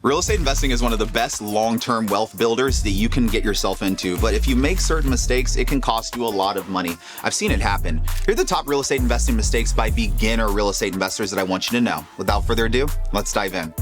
Real estate investing is one of the best long-term wealth builders that you can get yourself into, but if you make certain mistakes, it can cost you a lot of money. I've seen it happen. Here are the top real estate investing mistakes by beginner real estate investors that I want you to know. Without further ado, let's dive in.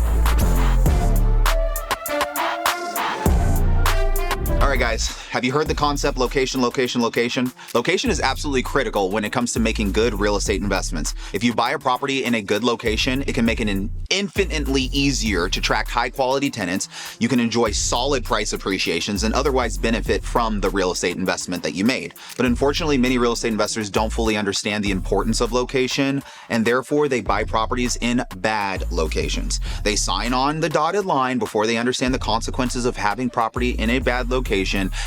All right, guys, have you heard the concept location, location, location? Location is absolutely critical when it comes to making good real estate investments. If you buy a property in a good location, it can make it infinitely easier to attract high quality tenants. You can enjoy solid price appreciations and otherwise benefit from the real estate investment that you made. But unfortunately, many real estate investors don't fully understand the importance of location, and therefore they buy properties in bad locations. They sign on the dotted line before they understand the consequences of having property in a bad location,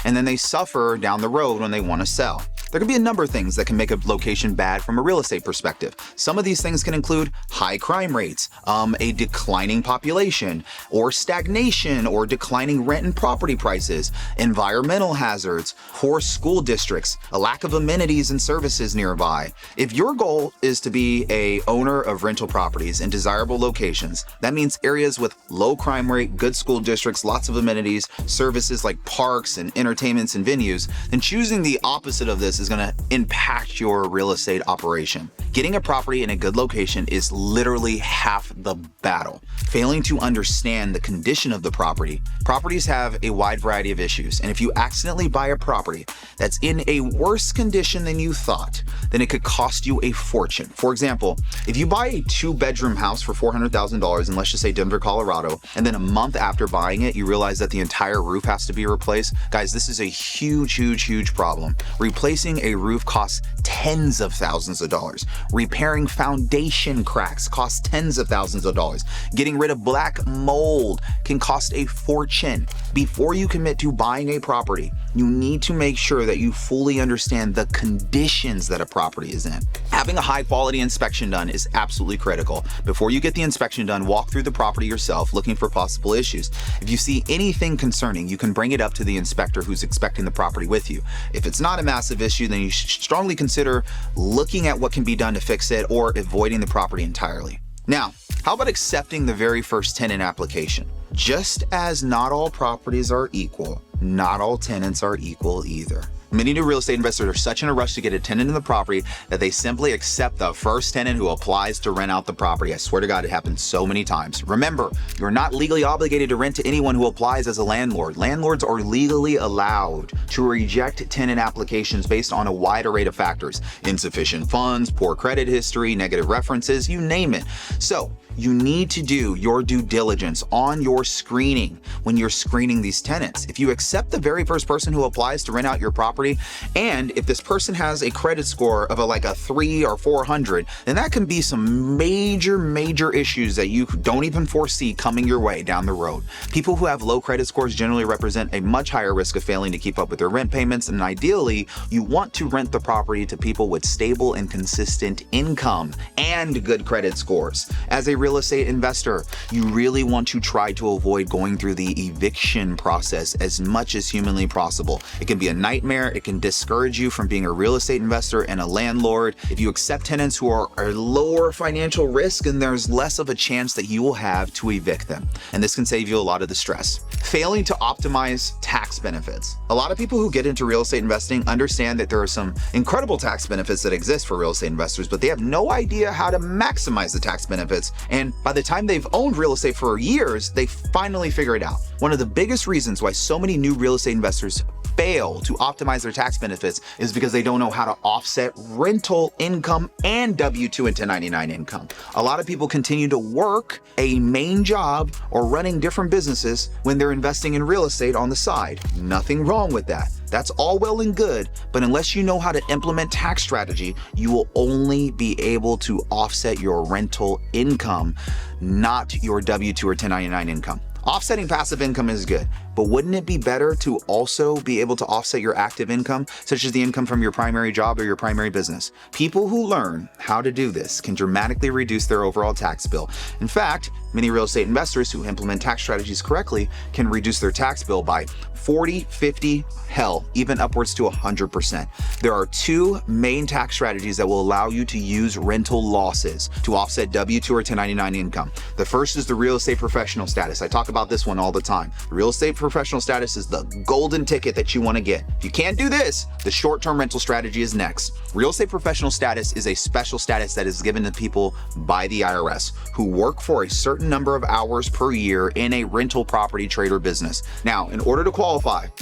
and then they suffer down the road when they want to sell. There can be a number of things that can make a location bad from a real estate perspective. Some of these things can include high crime rates, a declining population, or stagnation or declining rent and property prices, environmental hazards, poor school districts, a lack of amenities and services nearby. If your goal is to be a owner of rental properties in desirable locations, that means areas with low crime rate, good school districts, lots of amenities, services like parks and entertainments and venues, then choosing the opposite of this is going to impact your real estate operation. Getting a property in a good location is literally half the battle. Failing to understand the condition of the property. Properties have a wide variety of issues, and if you accidentally buy a property that's in a worse condition than you thought, then it could cost you a fortune. For example, if you buy a 2-bedroom house for $400,000 in, let's just say, Denver, Colorado, and then a month after buying it, you realize that the entire roof has to be replaced, guys, this is a huge problem. Replacing a roof costs tens of thousands of dollars. Repairing foundation cracks costs tens of thousands of dollars. Getting rid of black mold can cost a fortune. Before you commit to buying a property, you need to make sure that you fully understand the conditions that a property is in. Having a high quality inspection done is absolutely critical. Before you get the inspection done, walk through the property yourself looking for possible issues. If you see anything concerning, you can bring it up to the inspector who's inspecting the property with you. If it's not a massive issue, then you should strongly consider looking at what can be done to fix it or avoiding the property entirely. Now, how about accepting the very first tenant application? Just as not all properties are equal, not all tenants are equal either. Many new real estate investors are such in a rush to get a tenant in the property that they simply accept the first tenant who applies to rent out the property. I swear to God, it happens so many times. Remember, you're not legally obligated to rent to anyone who applies as a landlord. Landlords are legally allowed to reject tenant applications based on a wide array of factors: insufficient funds, poor credit history, negative references, you name it. So you need to do your due diligence on your screening when you're screening these tenants. If you accept the very first person who applies to rent out your property, and if this person has a credit score of like a 3 or 400, then that can be some major issues that you don't even foresee coming your way down the road. People who have low credit scores generally represent a much higher risk of failing to keep up with their rent payments, and ideally, you want to rent the property to people with stable and consistent income and good credit scores. As a real estate investor, you really want to try to avoid going through the eviction process as much as humanly possible. It can be a nightmare. It can discourage you from being a real estate investor and a landlord. If you accept tenants who are a lower financial risk, and there's less of a chance that you will have to evict them. And this can save you a lot of the stress. Failing to optimize tax benefits. A lot of people who get into real estate investing understand that there are some incredible tax benefits that exist for real estate investors, but they have no idea how to maximize the tax benefits. And by the time they've owned real estate for years, they finally figure it out. One of the biggest reasons why so many new real estate investors fail to optimize their tax benefits is because they don't know how to offset rental income and W-2 and 1099 income. A lot of people continue to work a main job or running different businesses when they're investing in real estate on the side. Nothing wrong with that. That's all well and good, but unless you know how to implement tax strategy, you will only be able to offset your rental income, not your W-2 or 1099 income. Offsetting passive income is good. but wouldn't it be better to also be able to offset your active income, such as the income from your primary job or your primary business? People who learn how to do this can dramatically reduce their overall tax bill. In fact, many real estate investors who implement tax strategies correctly can reduce their tax bill by 40, 50, hell, even upwards to 100%. There are two main tax strategies that will allow you to use rental losses to offset W-2 or 1099 income. The first is the real estate professional status. I talk about this one all the time. The real estate professional status is the golden ticket that you want to get. If you can't do this, the short-term rental strategy is next. Real estate professional status is a special status that is given to people by the IRS who work for a certain number of hours per year in a rental property trade or business. Now, in order to qualify,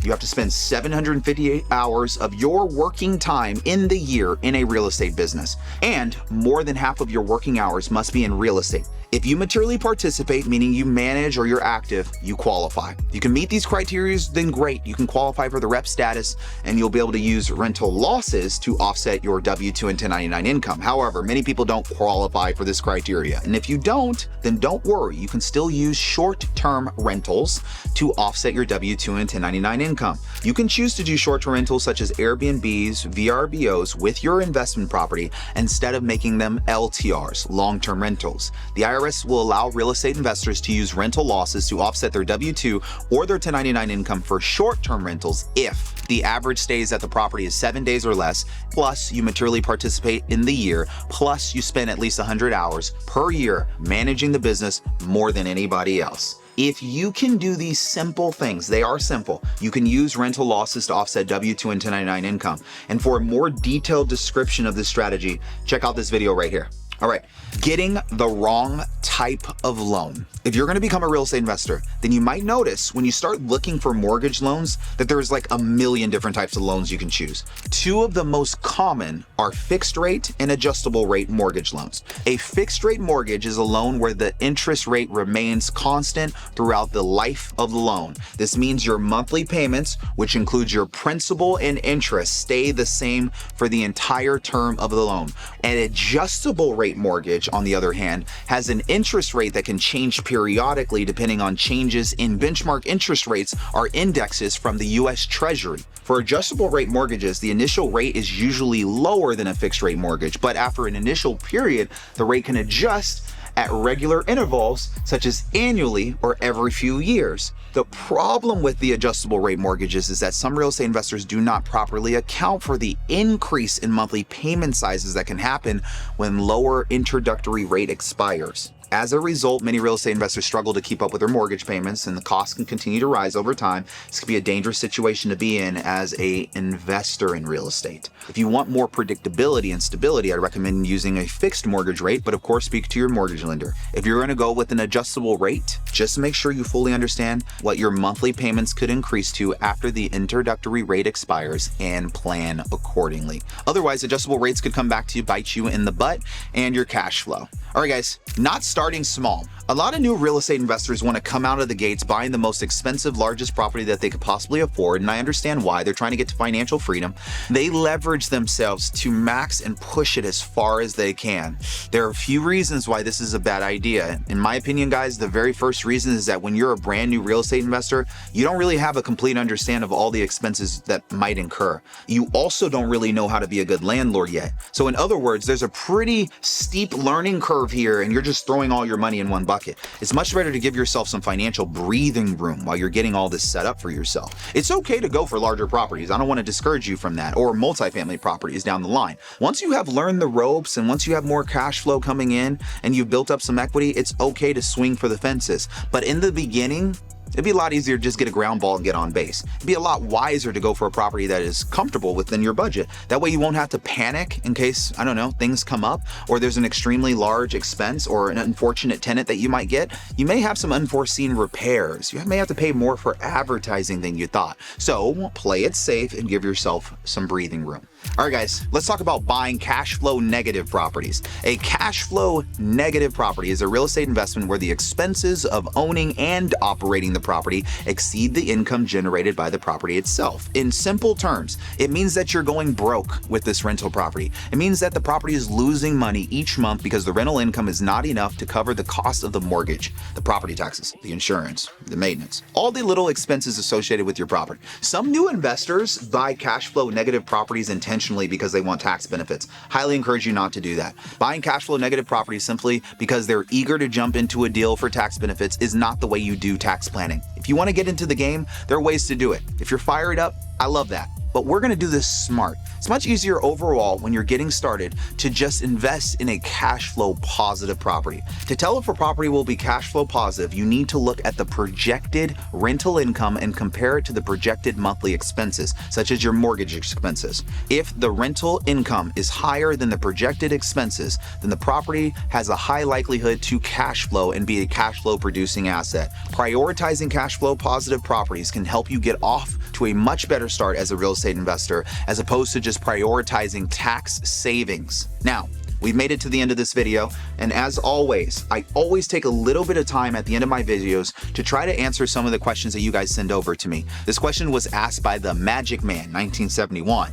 you have to spend 758 hours of your working time in the year in a real estate business, and more than half of your working hours must be in real estate. If you materially participate, meaning you manage or you're active, you qualify. You can meet these criteria, then great. You can qualify for the rep status and you'll be able to use rental losses to offset your W-2 and 1099 income. However, many people don't qualify for this criteria. And if you don't, then don't worry. You can still use short-term rentals to offset your W-2 and 1099 income. You can choose to do short-term rentals such as Airbnbs, VRBOs with your investment property instead of making them LTRs, long-term rentals. The IRS will allow real estate investors to use rental losses to offset their W-2 or their 1099 income for short-term rentals if the average stays at the property is 7 days or less, plus you materially participate in the year, plus you spend at least 100 hours per year managing the business more than anybody else. If you can do these simple things, they are simple, you can use rental losses to offset W-2 and 1099 income. And for a more detailed description of this strategy, check out this video right here. All right, getting the wrong type of loan. If you're gonna become a real estate investor, then you might notice when you start looking for mortgage loans that there's like a million different types of loans you can choose. Two of the most common are fixed rate and adjustable rate mortgage loans. A fixed rate mortgage is a loan where the interest rate remains constant throughout the life of the loan. This means your monthly payments, which includes your principal and interest, stay the same for the entire term of the loan. An adjustable rate mortgage, on the other hand, has an interest rate that can change periodically depending on changes in benchmark interest rates or indexes from the US Treasury. For adjustable rate mortgages, the initial rate is usually lower than a fixed rate mortgage, but after an initial period, the rate can adjust at regular intervals, such as annually or every few years. The problem with the adjustable rate mortgages is that some real estate investors do not properly account for the increase in monthly payment sizes that can happen when lower introductory rate expires. As a result, many real estate investors struggle to keep up with their mortgage payments, and the costs can continue to rise over time. This can be a dangerous situation to be in as an investor in real estate. If you want more predictability and stability, I recommend using a fixed mortgage rate, but of course speak to your mortgage lender. If you're going to go with an adjustable rate, just make sure you fully understand what your monthly payments could increase to after the introductory rate expires and plan accordingly. Otherwise, adjustable rates could come back to bite you in the butt and your cash flow. All right, guys, not starting small. A lot of new real estate investors want to come out of the gates buying the most expensive, largest property that they could possibly afford, and I understand why. They're trying to get to financial freedom. They leverage themselves to max and push it as far as they can. There are a few reasons why this is a bad idea. In my opinion, guys, the very first reason is that when you're a brand new real estate investor, you don't really have a complete understanding of all the expenses that might incur. You also don't really know how to be a good landlord yet. So in other words, there's a pretty steep learning curve here, and you're just throwing all your money in one bucket. It's much better to give yourself some financial breathing room while you're getting all this set up for yourself. It's okay to go for larger properties. I don't want to discourage you from that, or multifamily properties down the line. Once you have learned the ropes and once you have more cash flow coming in and you've built up some equity, it's okay to swing for the fences. But in the beginning, it'd be a lot easier to just get a ground ball and get on base. It'd be a lot wiser to go for a property that is comfortable within your budget. That way you won't have to panic in case, I don't know, things come up or there's an extremely large expense or an unfortunate tenant that you might get. You may have some unforeseen repairs. You may have to pay more for advertising than you thought. So play it safe and give yourself some breathing room. All right, guys, let's talk about buying cash flow negative properties. A cash flow negative property is a real estate investment where the expenses of owning and operating the the property exceed the income generated by the property itself. In simple terms, it means that you're going broke with this rental property. It means that the property is losing money each month because the rental income is not enough to cover the cost of the mortgage, the property taxes, the insurance, the maintenance, all the little expenses associated with your property. Some new investors buy cash flow negative properties intentionally because they want tax benefits. Highly encourage you not to do that. Buying cash flow negative properties simply because they're eager to jump into a deal for tax benefits is not the way you do tax planning. If you want to get into the game, there are ways to do it. If you're fired up, I love that. But we're going to do this smart. It's much easier overall when you're getting started to just invest in a cash flow positive property. To tell if a property will be cash flow positive, you need to look at the projected rental income and compare it to the projected monthly expenses, such as your mortgage expenses. If the rental income is higher than the projected expenses, then the property has a high likelihood to cash flow and be a cash flow producing asset. Prioritizing cash flow positive properties can help you get off to a much better start as a real estate investor, as opposed to just prioritizing tax savings. Now, we've made it to the end of this video, and as always, I always take a little bit of time at the end of my videos to try to answer some of the questions that you guys send over to me. This question was asked by the Magic Man 1971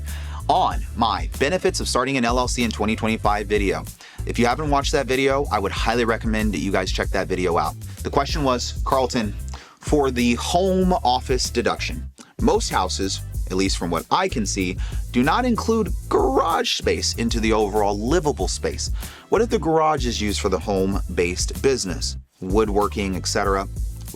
on my benefits of starting an LLC in 2025 video. If you haven't watched that video, I would highly recommend that you guys check that video out. The question was, Karlton, for the home office deduction, most houses, at least from what I can see, do not include garage space into the overall livable space. What if the garage is used for the home-based business, woodworking, etc.?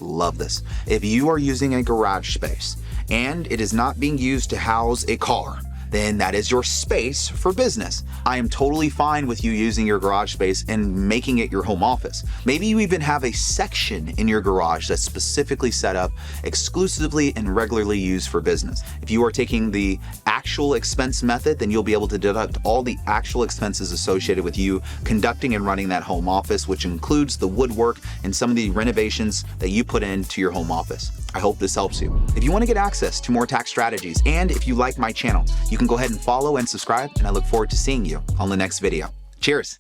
Love this. If you are using a garage space and it is not being used to house a car, then that is your space for business. I am totally fine with you using your garage space and making it your home office. Maybe you even have a section in your garage that's specifically set up exclusively and regularly used for business. If you are taking the actual expense method, then you'll be able to deduct all the actual expenses associated with you conducting and running that home office, which includes the woodwork and some of the renovations that you put into your home office. I hope this helps you. If you want to get access to more tax strategies, and if you like my channel, you can go ahead and follow and subscribe, and I look forward to seeing you on the next video. Cheers.